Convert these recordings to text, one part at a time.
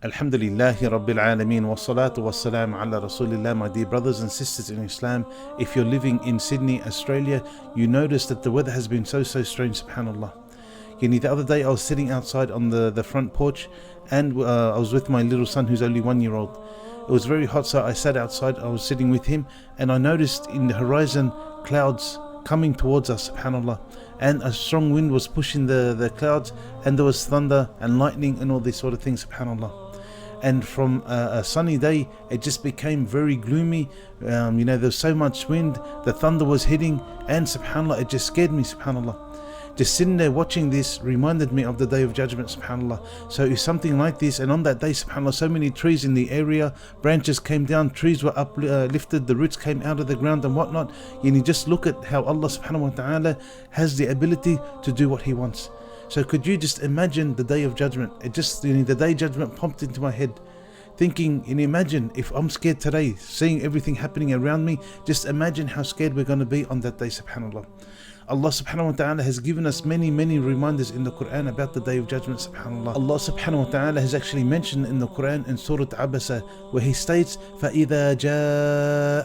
Alhamdulillahi Rabbil Alameen wa salatu wa salam ala Rasulillah. My dear brothers and sisters in Islam, if you're living in Sydney, Australia, you notice that the weather has been so strange, subhanAllah. The other day I was sitting outside on the front porch and I was with my little son who's only 1 year old. It was very hot, so I sat outside, I was sitting with him, and I noticed in the horizon clouds coming towards us, subhanAllah, and a strong wind was pushing the clouds, and there was thunder and lightning and all these sort of things, subhanAllah. And from a sunny day, it just became very gloomy. There was so much wind, the thunder was hitting, and subhanAllah, it just scared me, subhanAllah. Just sitting there watching this reminded me of the Day of Judgment, subhanAllah. So it's something like this, and on that day, subhanAllah, so many trees in the area, branches came down, trees were uplifted, the roots came out of the ground and whatnot. Just look at how Allah subhanahu wa ta'ala has the ability to do what He wants. So could you just imagine the Day of Judgment? The Day of Judgment popped into my head, thinking, imagine if I'm scared today, seeing everything happening around me, just imagine how scared we're going to be on that day, subhanAllah. Allah subhanahu wa ta'ala has given us many reminders in the Quran about the Day of Judgment, subhanAllah. Allah subhanahu wa ta'ala has actually mentioned in the Quran in Surah Abasa, where He states, فَإِذَا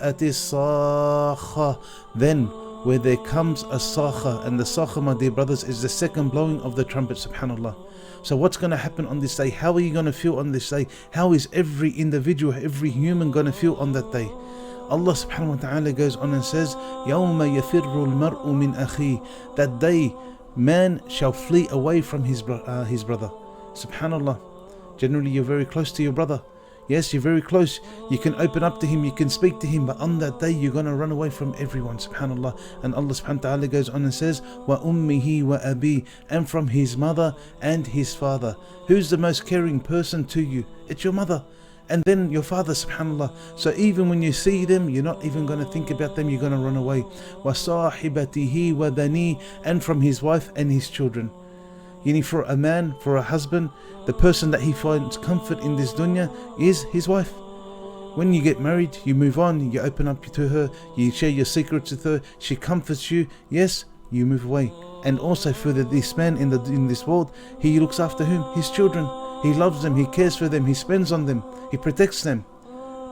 جَاءَتِ الصَّاخَّةُ, then where there comes a sakha, and the sakha, my dear brothers, is the second blowing of the trumpet, subhanAllah. So what's going to happen on this day? How are you going to feel on this day? How is every individual, every human going to feel on that day? Allah subhanahu wa ta'ala goes on and says, يَوْمَ يَفِرُّ الْمَرْءُ مِنْ أَخِيهِ, that day man shall flee away from his brother. Subhanallah. Generally you're very close to your brother. Yes, you're very close. You can open up to him, you can speak to him, but on that day you're going to run away from everyone, subhanAllah. And Allah subhanahu wa ta'ala goes on and says, وَأُمِّهِ وَأَبِيهِ, and from his mother and his father. Who's the most caring person to you? It's your mother. And then your father, subhanAllah. So even when you see them, you're not even going to think about them, you're going to run away. وَصَاحِبَتِهِ وَبَنِيهِ, and from his wife and his children. For a man, for a husband, the person that he finds comfort in this dunya is his wife. When you get married, you move on, you open up to her, you share your secrets with her, she comforts you, yes, you move away. And also for this man in this world, he looks after whom? His children. He loves them, he cares for them, he spends on them, he protects them.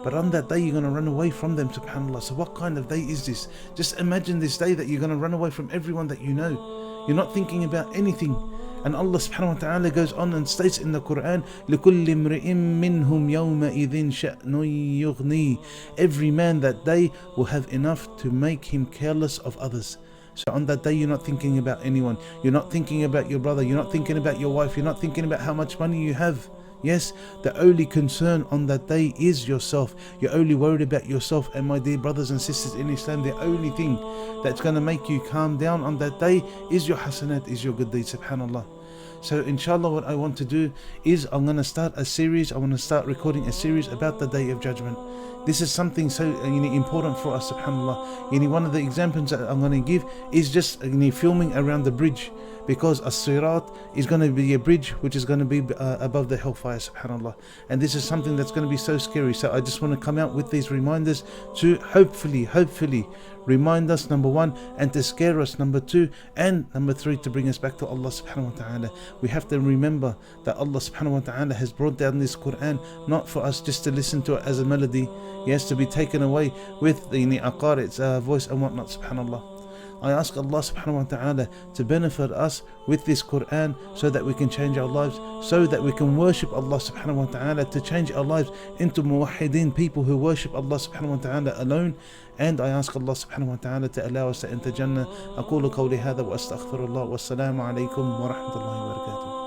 But on that day you're going to run away from them, subhanAllah. So what kind of day is this? Just imagine this day that you're going to run away from everyone that you know. You're not thinking about anything. And Allah subhanahu wa ta'ala goes on and states in the Quran, لِكُلِّ امْرِئٍ مِّنْهُمْ يَوْمَئِذٍ شَأْنٌ يُغْنِيهِ, every man that day will have enough to make him careless of others. So on that day you're not thinking about anyone. You're not thinking about your brother. You're not thinking about your wife. You're not thinking about how much money you have. Yes, the only concern on that day is yourself. You're only worried about yourself. And my dear brothers and sisters in Islam, the only thing that's going to make you calm down on that day is your hasanat, is your good deeds, subhanAllah. So inshallah, what I want to do is I'm going to start a series. I want to start recording a series about the Day of Judgment. This is something so important for us, subhanAllah. One of the examples that I'm going to give is just filming around the bridge, because as-sirat is going to be a bridge which is going to be above the hellfire, subhanAllah. And this is something that's going to be so scary. So I just want to come out with these reminders to hopefully remind us, number one, and to scare us, number two, and number three, to bring us back to Allah subhanahu wa ta'ala. We have to remember that Allah subhanahu wa ta'ala has brought down this Quran not for us just to listen to it as a melody, yes, to be taken away with the its voice and whatnot, subhanAllah. I ask Allah subhanahu wa ta'ala to benefit us with this Quran so that we can change our lives, so that we can worship Allah subhanahu wa ta'ala, to change our lives into muwahhideen, people who worship Allah subhanahu wa ta'ala alone. And I ask Allah subhanahu wa ta'ala to allow us to enter Jannah. أقول قولي هذا وأستغفر الله والسلام عليكم ورحمة الله وبركاته.